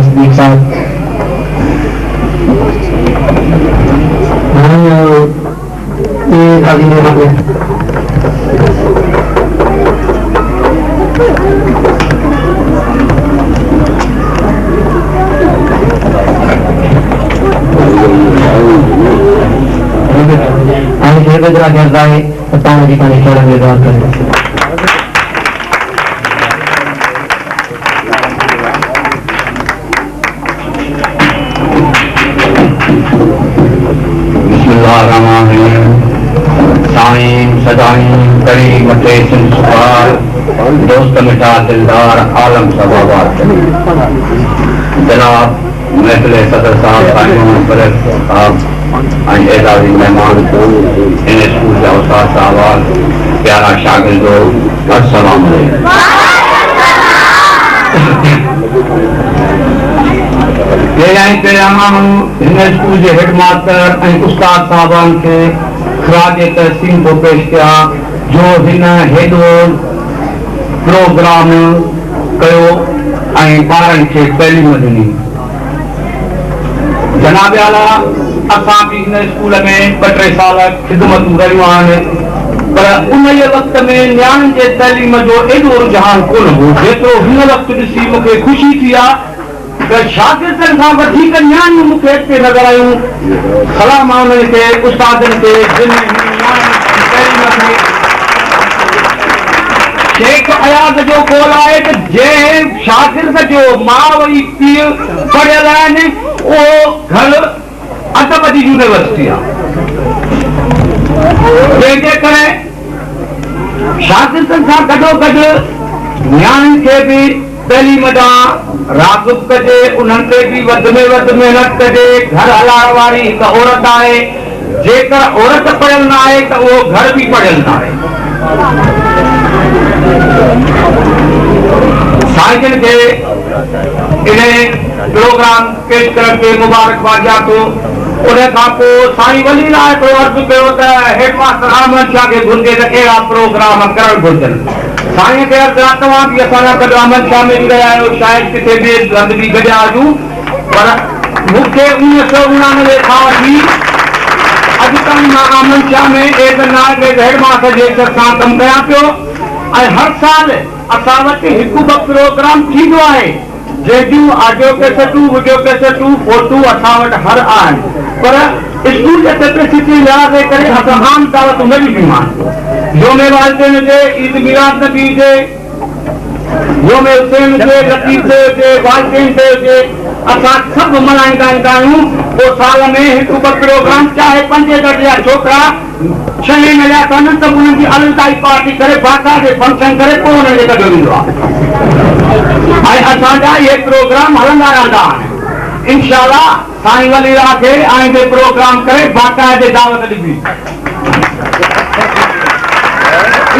सिद्दीक साहब ये आगे मेरे खेल जरा कहता है बताओ जी पानी खेल में बात करें सदाईं करी मटे सिंध सुपार दोस्त मिठा दिलदार आलम सबाबार जनाब महफिल सदर साहब साहब एजाजी मेहमान इन स्कूल जा उस्ताद साहब प्यारा शागिर्दो अस्सलाम हिन स्कूल के हेड मास्टर ऐं उस्ताद साहबान के खराज तहसीन को पेश किया जो हिन हेॾो प्रोग्राम कयो ऐं ॿारनि खे तइलीम ॾिनी। जनाब आला असां बि हिन स्कूल में 2-3 साल ख़िदमतूं कयूं आहिनि पर उन वक़्त में नियाणियुनि जे तइलीम जो एॾो रुझान कोन हो जेतिरो हिन वक़्तु ॾिसी मूंखे ख़ुशी थी आहे त शागिर्दनि खां वधीक नियाणियूं मूंखे हिते नज़र आयूं। सलाम आहे उन्हनि खे उस्तादनि खे शेख अयाज़ जो कौल आहे त जंहिं शागिर्द जो माउ ऐं पीउ पढ़ियल आहिनि उहो घर अदब जी यूनिवर्सिटी आहे जंहिंजे करे शागिर्दनि सां गॾोगॾु नियाणियुनि खे बि तइलीम ॾांहुं राग़िब कजे उन्हनि ते बि वधि में वधि महिनत कजे। घर हलाइण वारी हिकु औरत आहे जेकर औरत पढ़ियल न आहे त उहो घर बि पढ़ियल न आहे। साईं खे इन प्रोग्राम पेश करण ते मुबारकबाद ॾियां थो। उन खां पोइ साईं वली लाइ हिकिड़ो अर्ज़ु कयो त हेड मास्टर अहमद शाह खे घुरिजे त अहिड़ा प्रोग्राम करणु घुरिजनि। साईं खे अर्ज़ु आहे तव्हां बि असां सां गॾु अहमद शाह में बि रहिया आहियो शायदि किथे ॿिए हंधि बि गॾिया हुजूं पर मूंखे 1999 खां वठी अॼु ताईं मां अहमद शाह में एज़ नाइब हेड मास्टर जे हिसाब सां कमु कयां पियो ऐं हर साल असां वटि हिकु ॿ प्रोग्राम थींदो आहे जंहिंजूं ऑडियो कैसेटूं वीडियो कैसेटूं फोटूं असां वटि हर आहिनि पर स्कूल जे कैपेसिटी लिहाज़ जे करे असां आम दावतूं न ॾिनियूं आहिनि। योम वालिदैन हुजे ईद मिलाद नबी हुजे योम हुसैन हुजे लतीफ़ डे हुजे वालिदैन डे हुजे असां सभु मल्हाईंदा ईंदा आहियूं। पोइ साल में हिकु ॿ प्रोग्राम चाहे 5 दर्जे जा छोकिरा 6 में लिया अथनि त उन्हनि जी अलॻि पार्टी करे बाक़ाइदे फंक्शन करे पोइ उन्हनि खे गॾु ईंदो आहे ऐं असांजा इहे प्रोग्राम हलंदा रहंदा आहिनि। इंशाअल्लाह साईं वली खे आईंदे प्रोग्राम करे बाक़ाइदे दावत ॾिबी।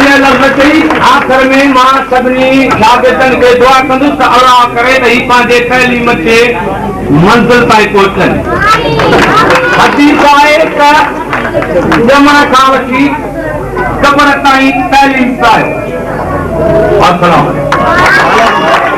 इन लफ़्ज़ चई आख़िर में मां सभिनी शागिर्दनि खे दुआ कंदुसि त अल्लाह करे त हीअ पंहिंजे तइलीम खे मंज़िल ताईं पहुचनि। हदीस आहे त ॼमण खां वठी कब्र ताईं तइलीम पायो। अस्सलाम वालेकुम।